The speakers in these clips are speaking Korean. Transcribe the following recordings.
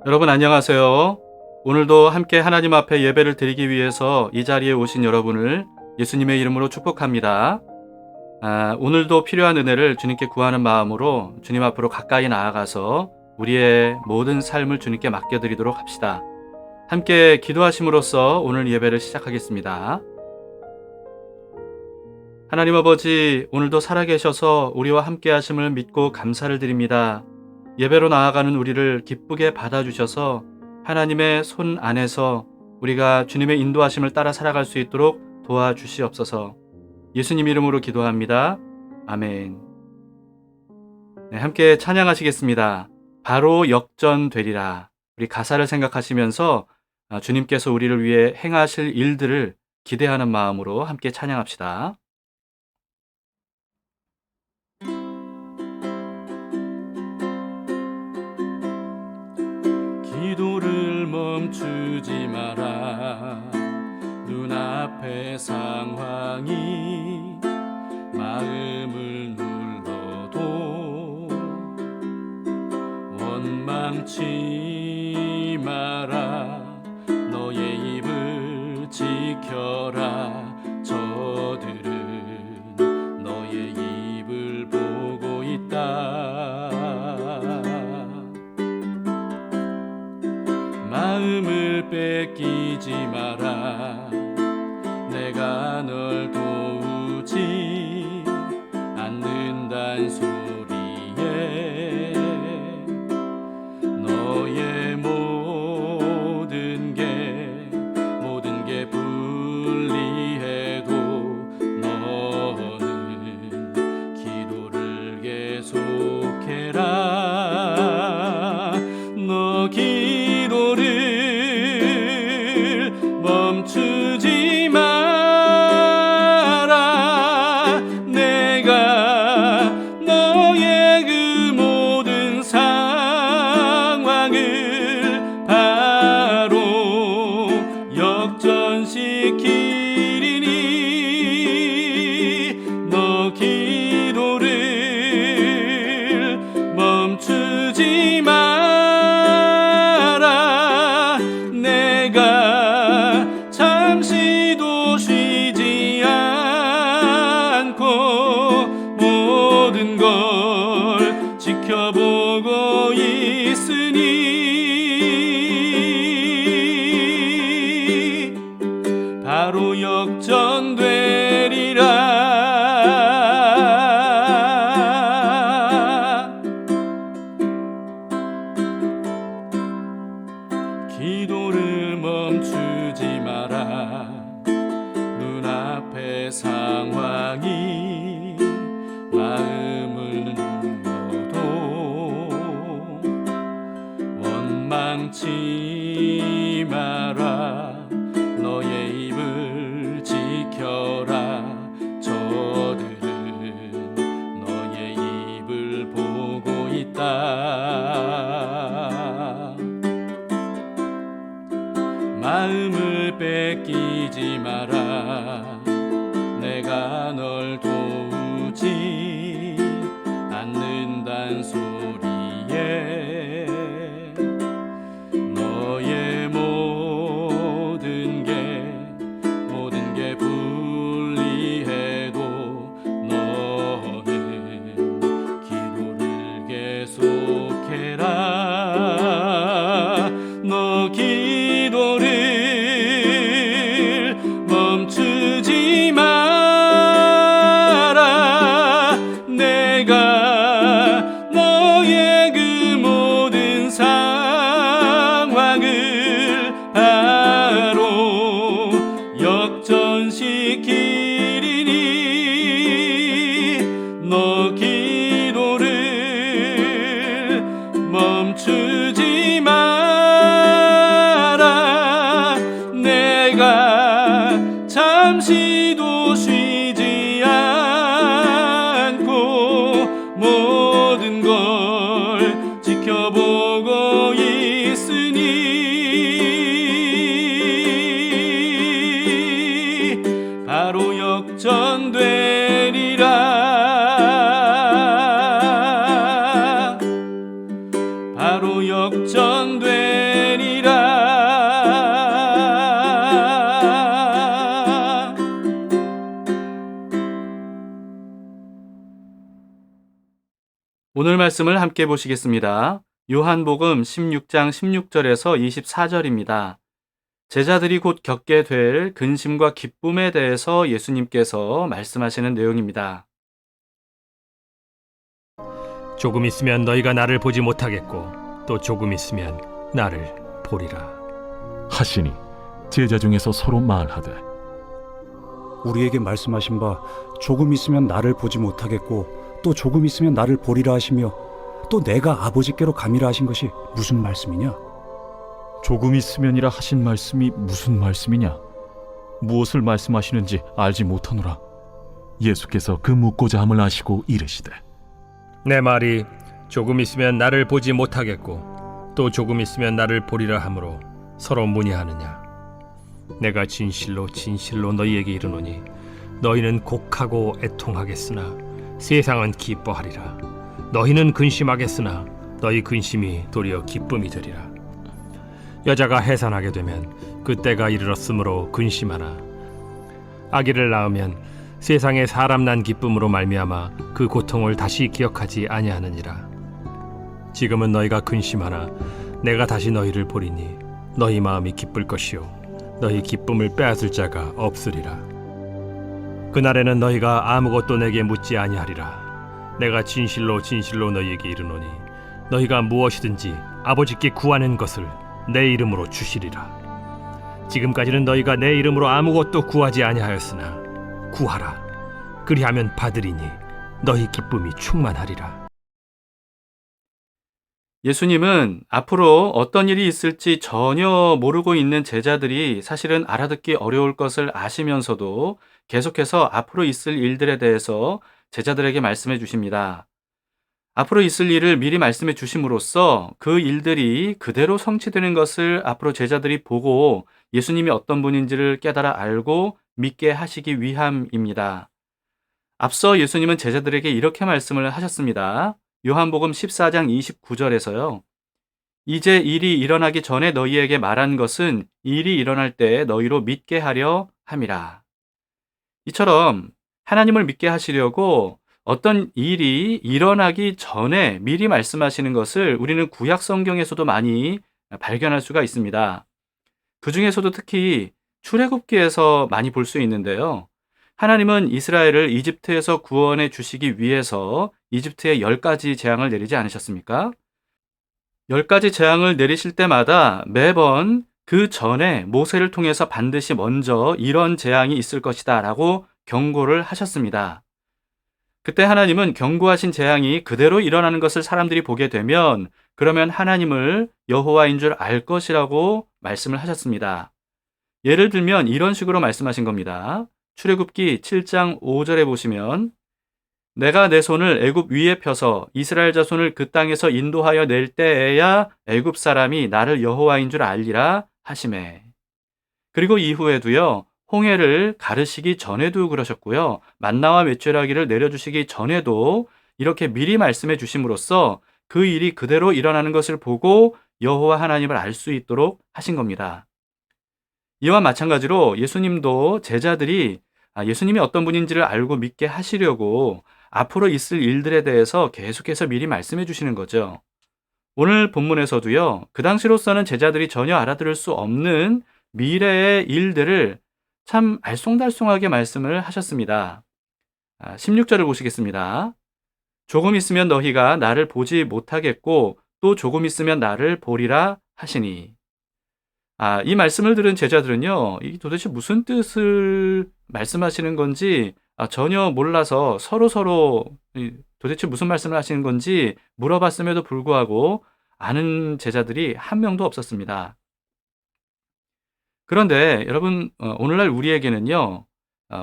여러분 안녕하세요. 오늘도 함께 하나님 앞에 예배를 드리기 위해서 이 자리에 오신 여러분을 예수님의 이름으로 축복합니다. 오늘도 필요한 은혜를 주님께 구하는 마음으로 주님 앞으로 가까이 나아가서 우리의 모든 삶을 주님께 맡겨드리도록 합시다. 함께 기도하심으로써 오늘 예배를 시작하겠습니다. 하나님 아버지, 오늘도 살아계셔서 우리와 함께 하심을 믿고 감사를 드립니다. 예배로 나아가는 우리를 기쁘게 받아주셔서 하나님의 손 안에서 우리가 주님의 인도하심을 따라 살아갈 수 있도록 도와주시옵소서. 예수님 이름으로 기도합니다. 아멘. 네, 함께 찬양하시겠습니다. 바로 역전되리라. 우리 가사를 생각하시면서 주님께서 우리를 위해 행하실 일들을 기대하는 마음으로 함께 찬양합시다. 기도를 멈추지 마라. 눈앞의 상황이 마음을 눌러도 원망치 마라. 너의 입을 지켜라. 저들은 너의 입을 보고 있다. 마음을 뺏기지 마라. 내가 널 도우지 않는단 소리에 너의 모든 게 불리해도 너는 기도를 계속해라. 너 기도를 멈추지 마라. 내가 너의 그 모든 상황을 바로 역전시키리니 너 기도를 멈추지 마라. 내가 잠시도 쉬지 않고 모든 걸 지켜보고 있으니 바로 역전되리라. 기도를 멈추지 마라. 눈앞의 상황이 마음을 눌러도 원망치 마라. 너의 입을 지켜라. 저들은 너의 입을 보고 있다. 마음을 뺏기지 마라. 내가 널 도우지 않는단 소리에 너의 모든 게 불리해도 너는 기도를 계속해라. 너 기도를 멈추지 마라. 내가 너의 그 모든 상황을 바로 역전시키리니 너 기도를 멈추지 마라. 내가 잠시도 쉬지 않고 모든 걸 지켜보고 있으니 바로 역전되리라. 오늘 말씀을 함께 보시겠습니다. 요한복음 16장 16절에서 24절입니다. 제자들이 곧 겪게 될 근심과 기쁨에 대해서 예수님께서 말씀하시는 내용입니다. 조금 있으면 너희가 나를 보지 못하겠고 또 조금 있으면 나를 보리라 하시니 제자 중에서 서로 말하되 우리에게 말씀하신 바 조금 있으면 나를 보지 못하겠고 또 조금 있으면 나를 보리라 하시며 또 내가 아버지께로 가미라 하신 것이 무슨 말씀이냐? 조금 있으면이라 하신 말씀이 무슨 말씀이냐? 무엇을 말씀하시는지 알지 못하노라. 예수께서 그 묻고자 함을 아시고 이르시되 내 말이 조금 있으면 나를 보지 못하겠고 또 조금 있으면 나를 보리라 하므로 서로 문의하느냐. 내가 진실로 진실로 너희에게 이르노니 너희는 곡하고 애통하겠으나 세상은 기뻐하리라. 너희는 근심하겠으나 너희 근심이 도리어 기쁨이 되리라. 여자가 해산하게 되면 그때가 이르렀으므로 근심하나 아기를 낳으면 세상에 사람 난 기쁨으로 말미암아 그 고통을 다시 기억하지 아니하느니라. 지금은 너희가 근심하나 내가 다시 너희를 보리니 너희 마음이 기쁠 것이요 너희 기쁨을 빼앗을 자가 없으리라. 그날에는 너희가 아무것도 내게 묻지 아니하리라. 내가 진실로 진실로 너희에게 이르노니 너희가 무엇이든지 아버지께 구하는 것을 내 이름으로 주시리라. 지금까지는 너희가 내 이름으로 아무것도 구하지 아니하였으나 구하라. 그리하면 받으리니 너희 기쁨이 충만하리라. 예수님은 앞으로 어떤 일이 있을지 전혀 모르고 있는 제자들이 사실은 알아듣기 어려울 것을 아시면서도 계속해서 앞으로 있을 일들에 대해서 제자들에게 말씀해 주십니다. 앞으로 있을 일을 미리 말씀해 주심으로써 그 일들이 그대로 성취되는 것을 앞으로 제자들이 보고 예수님이 어떤 분인지를 깨달아 알고 믿게 하시기 위함입니다. 앞서 예수님은 제자들에게 이렇게 말씀을 하셨습니다. 요한복음 14장 29절에서요. 이제 일이 일어나기 전에 너희에게 말한 것은 일이 일어날 때 너희로 믿게 하려 함이라. 이처럼 하나님을 믿게 하시려고 어떤 일이 일어나기 전에 미리 말씀하시는 것을 우리는 구약 성경에서도 많이 발견할 수가 있습니다. 그 중에서도 특히 출애굽기에서 많이 볼 수 있는데요. 하나님은 이스라엘을 이집트에서 구원해 주시기 위해서 이집트에 10가지 재앙을 내리지 않으셨습니까? 10가지 재앙을 내리실 때마다 매번 그 전에 모세를 통해서 반드시 먼저 이런 재앙이 있을 것이다 라고 경고를 하셨습니다. 그때 하나님은 경고하신 재앙이 그대로 일어나는 것을 사람들이 보게 되면 그러면 하나님을 여호와인 줄 알 것이라고 말씀을 하셨습니다. 예를 들면 이런 식으로 말씀하신 겁니다. 출애굽기 7장 5절에 보시면 내가 내 손을 애굽 위에 펴서 이스라엘 자손을 그 땅에서 인도하여 낼 때에야 애굽 사람이 나를 여호와인 줄 알리라 하시매. 그리고 이후에도요. 홍해를 가르시기 전에도 그러셨고요. 만나와 메추라기를 내려주시기 전에도 이렇게 미리 말씀해 주심으로써 그 일이 그대로 일어나는 것을 보고 여호와 하나님을 알 수 있도록 하신 겁니다. 이와 마찬가지로 예수님도 제자들이 예수님이 어떤 분인지를 알고 믿게 하시려고 앞으로 있을 일들에 대해서 계속해서 미리 말씀해 주시는 거죠. 오늘 본문에서도요. 그 당시로서는 제자들이 전혀 알아들을 수 없는 미래의 일들을 참 알쏭달쏭하게 말씀을 하셨습니다. 16절을 보시겠습니다. 조금 있으면 너희가 나를 보지 못하겠고 또 조금 있으면 나를 보리라 하시니. 이 말씀을 들은 제자들은요, 이 도대체 무슨 뜻을 말씀하시는 건지 전혀 몰라서 서로 도대체 무슨 말씀을 하시는 건지 물어봤음에도 불구하고 아는 제자들이 한 명도 없었습니다. 그런데 여러분, 오늘날 우리에게는요,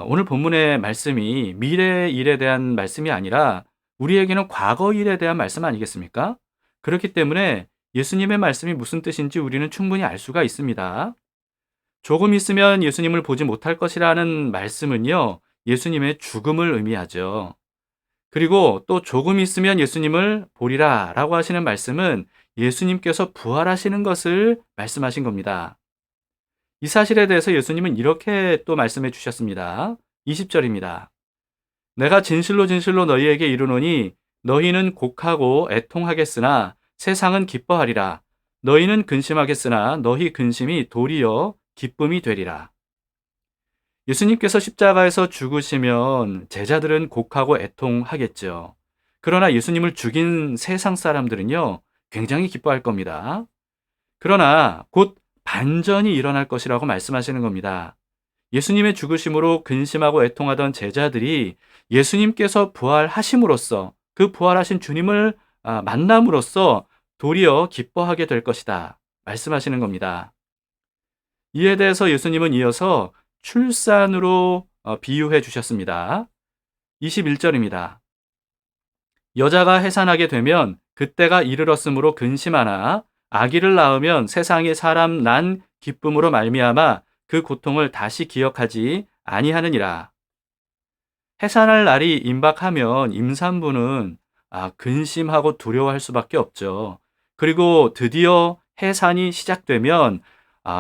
오늘 본문의 말씀이 미래의 일에 대한 말씀이 아니라 우리에게는 과거 일에 대한 말씀 아니겠습니까? 그렇기 때문에 예수님의 말씀이 무슨 뜻인지 우리는 충분히 알 수가 있습니다. 조금 있으면 예수님을 보지 못할 것이라는 말씀은요, 예수님의 죽음을 의미하죠. 그리고 또 조금 있으면 예수님을 보리라 라고 하시는 말씀은 예수님께서 부활하시는 것을 말씀하신 겁니다. 이 사실에 대해서 예수님은 이렇게 또 말씀해 주셨습니다. 20절입니다. 내가 진실로 진실로 너희에게 이르노니 너희는 곡하고 애통하겠으나 세상은 기뻐하리라. 너희는 근심하겠으나 너희 근심이 도리어 기쁨이 되리라. 예수님께서 십자가에서 죽으시면 제자들은 곡하고 애통하겠죠. 그러나 예수님을 죽인 세상 사람들은요, 굉장히 기뻐할 겁니다. 그러나 곧 반전이 일어날 것이라고 말씀하시는 겁니다. 예수님의 죽으심으로 근심하고 애통하던 제자들이 예수님께서 부활하심으로써 그 부활하신 주님을 만남으로써 도리어 기뻐하게 될 것이다 말씀하시는 겁니다. 이에 대해서 예수님은 이어서 출산으로 비유해 주셨습니다. 21절입니다. 여자가 해산하게 되면 그때가 이르렀으므로 근심하나 아기를 낳으면 세상에 사람 난 기쁨으로 말미암아 그 고통을 다시 기억하지 아니하느니라. 해산할 날이 임박하면 임산부는 근심하고 두려워할 수밖에 없죠. 그리고 드디어 해산이 시작되면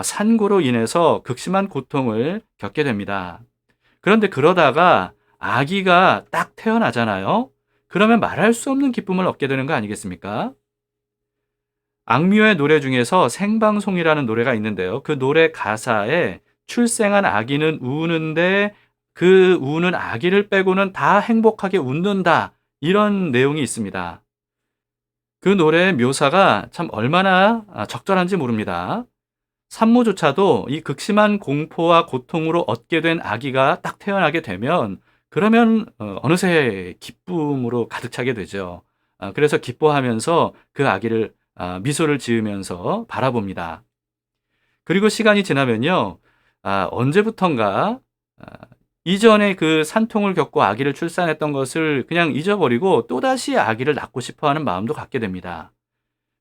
산고로 인해서 극심한 고통을 겪게 됩니다. 그런데 그러다가 아기가 딱 태어나잖아요. 그러면 말할 수 없는 기쁨을 얻게 되는 거 아니겠습니까? 악뮤의 노래 중에서 생방송이라는 노래가 있는데요. 그 노래 가사에 출생한 아기는 우는데 그 우는 아기를 빼고는 다 행복하게 웃는다. 이런 내용이 있습니다. 그 노래의 묘사가 참 얼마나 적절한지 모릅니다. 산모조차도 이 극심한 공포와 고통으로 얻게 된 아기가 딱 태어나게 되면 그러면 어느새 기쁨으로 가득 차게 되죠. 그래서 기뻐하면서 그 아기를 미소를 지으면서 바라봅니다. 그리고 시간이 지나면요. 언제부턴가 이전에 그 산통을 겪고 아기를 출산했던 것을 그냥 잊어버리고 또다시 아기를 낳고 싶어하는 마음도 갖게 됩니다.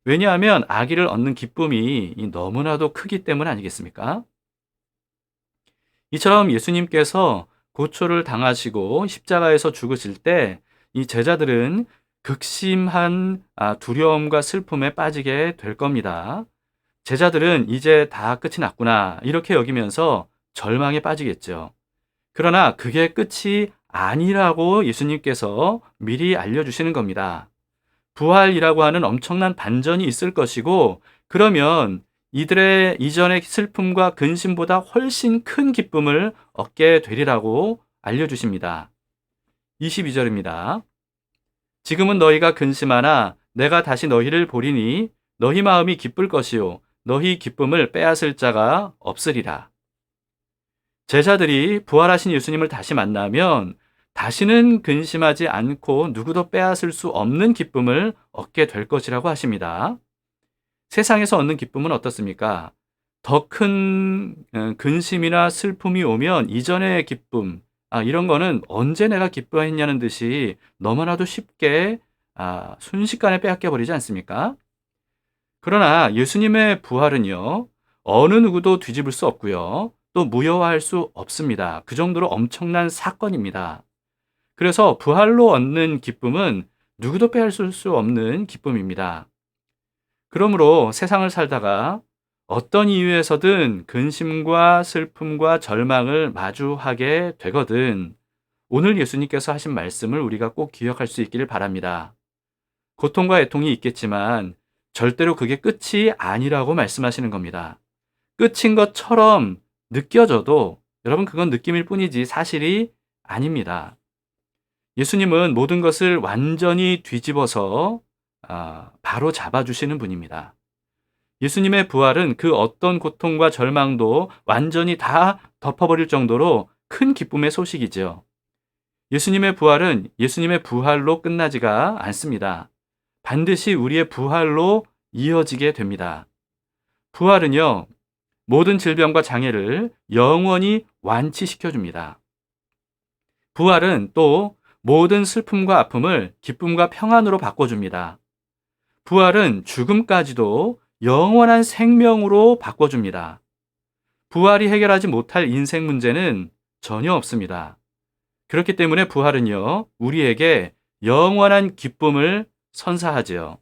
왜냐하면 아기를 얻는 기쁨이 너무나도 크기 때문 아니겠습니까? 이처럼 예수님께서 고초를 당하시고 십자가에서 죽으실 때 이 제자들은 극심한 두려움과 슬픔에 빠지게 될 겁니다. 제자들은 이제 다 끝이 났구나 이렇게 여기면서 절망에 빠지겠죠. 그러나 그게 끝이 아니라고 예수님께서 미리 알려주시는 겁니다. 부활이라고 하는 엄청난 반전이 있을 것이고 그러면 이들의 이전의 슬픔과 근심보다 훨씬 큰 기쁨을 얻게 되리라고 알려주십니다. 22절입니다. 지금은 너희가 근심하나 내가 다시 너희를 보리니 너희 마음이 기쁠 것이요 너희 기쁨을 빼앗을 자가 없으리라. 제자들이 부활하신 예수님을 다시 만나면 다시는 근심하지 않고 누구도 빼앗을 수 없는 기쁨을 얻게 될 것이라고 하십니다. 세상에서 얻는 기쁨은 어떻습니까? 더 큰 근심이나 슬픔이 오면 이전의 기쁨, 이런 거는 언제 내가 기뻐했냐는 듯이 너무나도 쉽게 순식간에 빼앗겨 버리지 않습니까? 그러나 예수님의 부활은요, 어느 누구도 뒤집을 수 없고요, 또 무효화할 수 없습니다. 그 정도로 엄청난 사건입니다. 그래서 부활로 얻는 기쁨은 누구도 빼앗을 수 없는 기쁨입니다. 그러므로 세상을 살다가 어떤 이유에서든 근심과 슬픔과 절망을 마주하게 되거든 오늘 예수님께서 하신 말씀을 우리가 꼭 기억할 수 있기를 바랍니다. 고통과 애통이 있겠지만 절대로 그게 끝이 아니라고 말씀하시는 겁니다. 끝인 것처럼 느껴져도 여러분 그건 느낌일 뿐이지 사실이 아닙니다. 예수님은 모든 것을 완전히 뒤집어서 바로 잡아주시는 분입니다. 예수님의 부활은 그 어떤 고통과 절망도 완전히 다 덮어버릴 정도로 큰 기쁨의 소식이죠. 예수님의 부활은 예수님의 부활로 끝나지가 않습니다. 반드시 우리의 부활로 이어지게 됩니다. 부활은요, 모든 질병과 장애를 영원히 완치시켜줍니다. 부활은 또 모든 슬픔과 아픔을 기쁨과 평안으로 바꿔줍니다. 부활은 죽음까지도 영원한 생명으로 바꿔줍니다. 부활이 해결하지 못할 인생 문제는 전혀 없습니다. 그렇기 때문에 부활은요, 우리에게 영원한 기쁨을 선사하지요.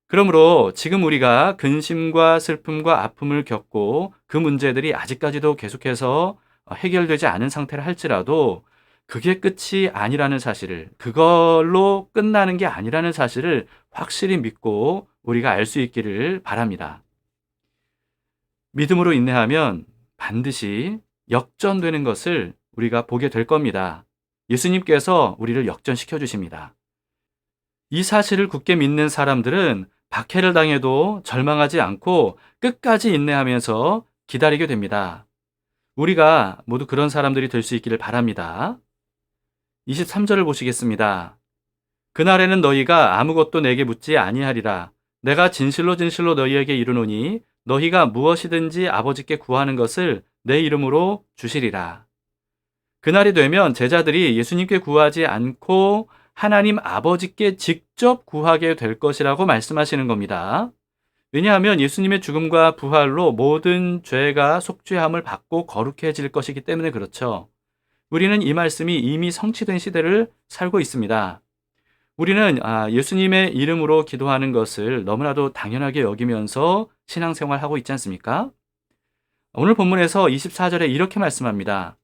그러므로 지금 우리가 근심과 슬픔과 아픔을 겪고 그 문제들이 아직까지도 계속해서 해결되지 않은 상태를 할지라도 그게 끝이 아니라는 사실을, 그걸로 끝나는 게 아니라는 사실을 확실히 믿고 우리가 알 수 있기를 바랍니다. 믿음으로 인내하면 반드시 역전되는 것을 우리가 보게 될 겁니다. 예수님께서 우리를 역전시켜 주십니다. 이 사실을 굳게 믿는 사람들은 박해를 당해도 절망하지 않고 끝까지 인내하면서 기다리게 됩니다. 우리가 모두 그런 사람들이 될 수 있기를 바랍니다. 23절을 보시겠습니다. 그날에는 너희가 아무것도 내게 묻지 아니하리라. 내가 진실로 진실로 너희에게 이르노니 너희가 무엇이든지 아버지께 구하는 것을 내 이름으로 주시리라. 그날이 되면 제자들이 예수님께 구하지 않고 하나님 아버지께 직접 구하게 될 것이라고 말씀하시는 겁니다. 왜냐하면 예수님의 죽음과 부활로 모든 죄가 속죄함을 받고 거룩해질 것이기 때문에 그렇죠. 우리는 이 말씀이 이미 성취된 시대를 살고 있습니다. 우리는 예수님의 이름으로 기도하는 것을 너무나도 당연하게 여기면서 신앙생활하고 있지 않습니까? 오늘 본문에서 24절에 이렇게 말씀합니다.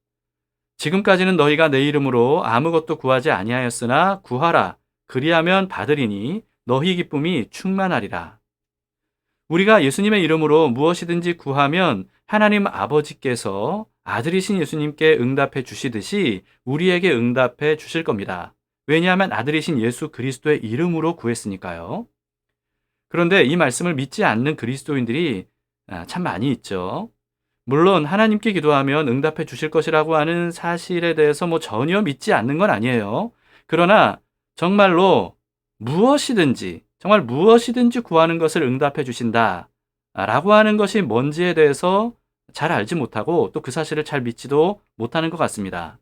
지금까지는 너희가 내 이름으로 아무것도 구하지 아니하였으나 구하라. 그리하면 받으리니 너희 기쁨이 충만하리라. 우리가 예수님의 이름으로 무엇이든지 구하면 하나님 아버지께서 아들이신 예수님께 응답해 주시듯이 우리에게 응답해 주실 겁니다. 왜냐하면 아들이신 예수 그리스도의 이름으로 구했으니까요. 그런데 이 말씀을 믿지 않는 그리스도인들이 참 많이 있죠. 물론 하나님께 기도하면 응답해 주실 것이라고 하는 사실에 대해서 전혀 믿지 않는 건 아니에요. 그러나 정말로 정말 무엇이든지 구하는 것을 응답해 주신다 라고 하는 것이 뭔지에 대해서 잘 알지 못하고 또 그 사실을 잘 믿지도 못하는 것 같습니다.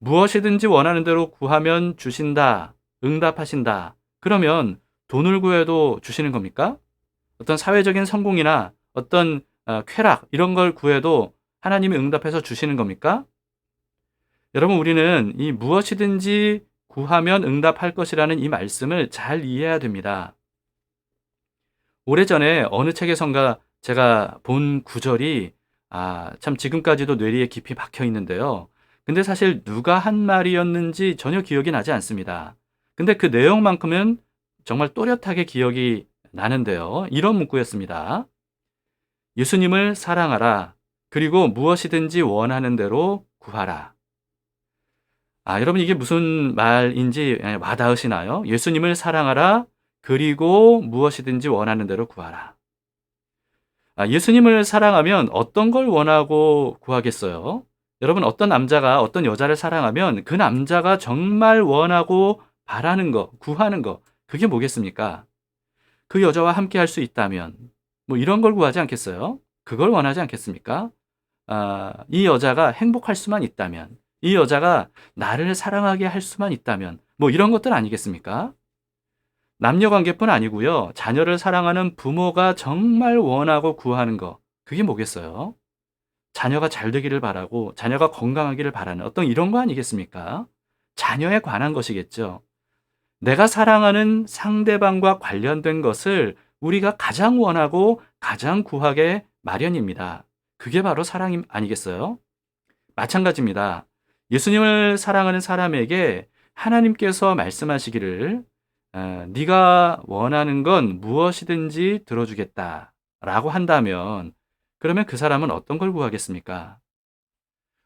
무엇이든지 원하는 대로 구하면 주신다, 응답하신다. 그러면 돈을 구해도 주시는 겁니까? 어떤 사회적인 성공이나 어떤 쾌락 이런 걸 구해도 하나님이 응답해서 주시는 겁니까? 여러분, 우리는 이 무엇이든지 구하면 응답할 것이라는 이 말씀을 잘 이해해야 됩니다. 오래전에 어느 책에선가 제가 본 구절이 참 지금까지도 뇌리에 깊이 박혀 있는데요. 근데 사실 누가 한 말이었는지 전혀 기억이 나지 않습니다. 근데 그 내용만큼은 정말 또렷하게 기억이 나는데요. 이런 문구였습니다. 예수님을 사랑하라. 그리고 무엇이든지 원하는 대로 구하라. 여러분, 이게 무슨 말인지 와닿으시나요? 예수님을 사랑하라. 그리고 무엇이든지 원하는 대로 구하라. 예수님을 사랑하면 어떤 걸 원하고 구하겠어요? 여러분, 어떤 남자가 어떤 여자를 사랑하면 그 남자가 정말 원하고 바라는 거, 구하는 거, 그게 뭐겠습니까? 그 여자와 함께 할 수 있다면 이런 걸 구하지 않겠어요? 그걸 원하지 않겠습니까? 이 여자가 행복할 수만 있다면, 이 여자가 나를 사랑하게 할 수만 있다면 이런 것들 아니겠습니까? 남녀 관계뿐 아니고요. 자녀를 사랑하는 부모가 정말 원하고 구하는 거, 그게 뭐겠어요? 자녀가 잘 되기를 바라고 자녀가 건강하기를 바라는 어떤 이런 거 아니겠습니까? 자녀에 관한 것이겠죠. 내가 사랑하는 상대방과 관련된 것을 우리가 가장 원하고 가장 구하게 마련입니다. 그게 바로 사랑이 아니겠어요? 마찬가지입니다. 예수님을 사랑하는 사람에게 하나님께서 말씀하시기를 네가 원하는 건 무엇이든지 들어주겠다 라고 한다면 그러면 그 사람은 어떤 걸 구하겠습니까?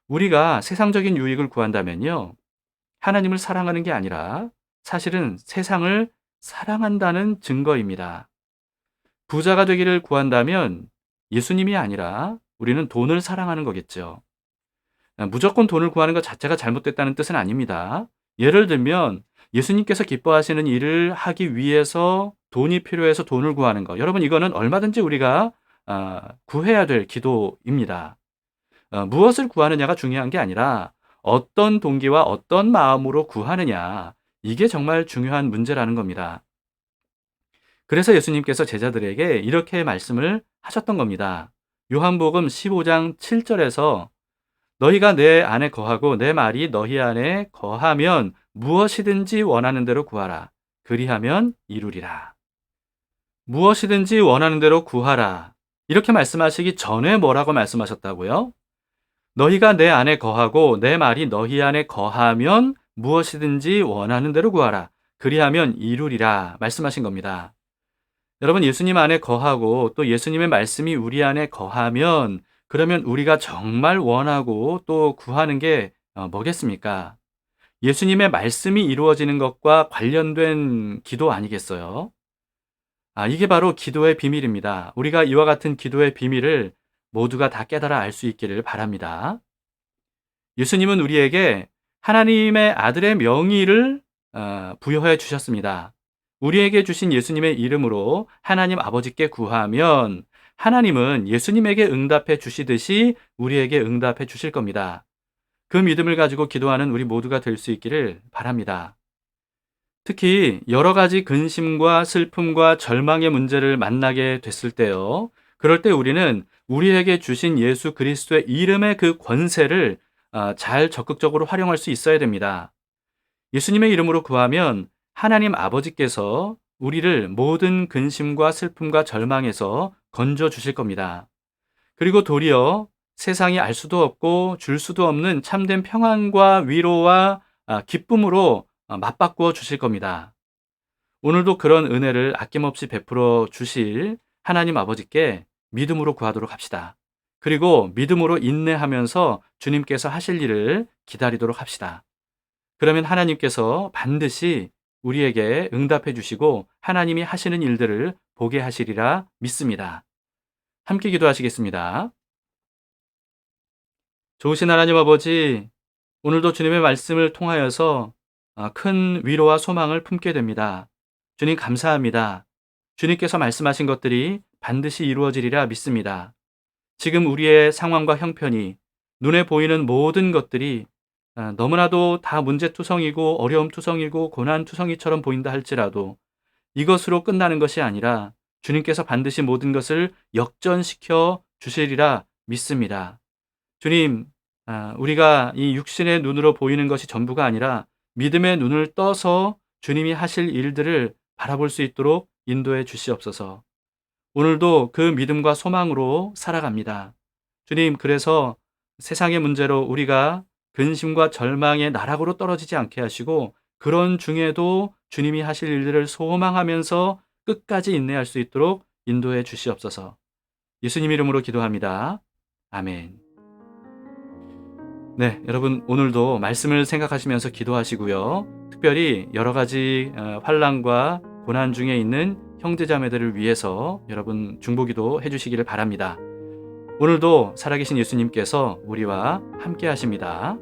우리가 세상적인 유익을 구한다면요. 하나님을 사랑하는 게 아니라 사실은 세상을 사랑한다는 증거입니다. 부자가 되기를 구한다면 예수님이 아니라 우리는 돈을 사랑하는 거겠죠. 무조건 돈을 구하는 것 자체가 잘못됐다는 뜻은 아닙니다. 예를 들면 예수님께서 기뻐하시는 일을 하기 위해서 돈이 필요해서 돈을 구하는 거. 여러분, 이거는 얼마든지 우리가 구해야 될 기도입니다. 무엇을 구하느냐가 중요한 게 아니라 어떤 동기와 어떤 마음으로 구하느냐. 이게 정말 중요한 문제라는 겁니다. 그래서 예수님께서 제자들에게 이렇게 말씀을 하셨던 겁니다. 요한복음 15장 7절에서 너희가 내 안에 거하고 내 말이 너희 안에 거하면 무엇이든지 원하는 대로 구하라. 그리하면 이루리라. 무엇이든지 원하는 대로 구하라. 이렇게 말씀하시기 전에 뭐라고 말씀하셨다고요? 너희가 내 안에 거하고 내 말이 너희 안에 거하면 무엇이든지 원하는 대로 구하라. 그리하면 이루리라 말씀하신 겁니다. 여러분, 예수님 안에 거하고 또 예수님의 말씀이 우리 안에 거하면 그러면 우리가 정말 원하고 또 구하는 게 뭐겠습니까? 예수님의 말씀이 이루어지는 것과 관련된 기도 아니겠어요? 이게 바로 기도의 비밀입니다. 우리가 이와 같은 기도의 비밀을 모두가 다 깨달아 알 수 있기를 바랍니다. 예수님은 우리에게 하나님의 아들의 명의를 부여해 주셨습니다. 우리에게 주신 예수님의 이름으로 하나님 아버지께 구하면 하나님은 예수님에게 응답해 주시듯이 우리에게 응답해 주실 겁니다. 그 믿음을 가지고 기도하는 우리 모두가 될 수 있기를 바랍니다. 특히 여러 가지 근심과 슬픔과 절망의 문제를 만나게 됐을 때요. 그럴 때 우리는 우리에게 주신 예수 그리스도의 이름의 그 권세를 잘 적극적으로 활용할 수 있어야 됩니다. 예수님의 이름으로 구하면 하나님 아버지께서 우리를 모든 근심과 슬픔과 절망에서 건져 주실 겁니다. 그리고 도리어 세상이 알 수도 없고 줄 수도 없는 참된 평안과 위로와 기쁨으로 맞바꾸어 주실 겁니다. 오늘도 그런 은혜를 아낌없이 베풀어 주실 하나님 아버지께 믿음으로 구하도록 합시다. 그리고 믿음으로 인내하면서 주님께서 하실 일을 기다리도록 합시다. 그러면 하나님께서 반드시 우리에게 응답해 주시고 하나님이 하시는 일들을 보게 하시리라 믿습니다. 함께 기도하시겠습니다. 좋으신 하나님 아버지, 오늘도 주님의 말씀을 통하여서 큰 위로와 소망을 품게 됩니다. 주님 감사합니다. 주님께서 말씀하신 것들이 반드시 이루어지리라 믿습니다. 지금 우리의 상황과 형편이 눈에 보이는 모든 것들이 너무나도 다 문제투성이고 어려움투성이고 고난투성이처럼 보인다 할지라도 이것으로 끝나는 것이 아니라 주님께서 반드시 모든 것을 역전시켜 주시리라 믿습니다. 주님, 우리가 이 육신의 눈으로 보이는 것이 전부가 아니라 믿음의 눈을 떠서 주님이 하실 일들을 바라볼 수 있도록 인도해 주시옵소서. 오늘도 그 믿음과 소망으로 살아갑니다. 주님, 그래서 세상의 문제로 우리가 근심과 절망의 나락으로 떨어지지 않게 하시고 그런 중에도 주님이 하실 일들을 소망하면서 끝까지 인내할 수 있도록 인도해 주시옵소서. 예수님 이름으로 기도합니다. 아멘. 네, 여러분 오늘도 말씀을 생각하시면서 기도하시고요. 특별히 여러 가지 환난과 고난 중에 있는 형제자매들을 위해서 여러분 중보기도 해주시기를 바랍니다. 오늘도 살아계신 예수님께서 우리와 함께 하십니다.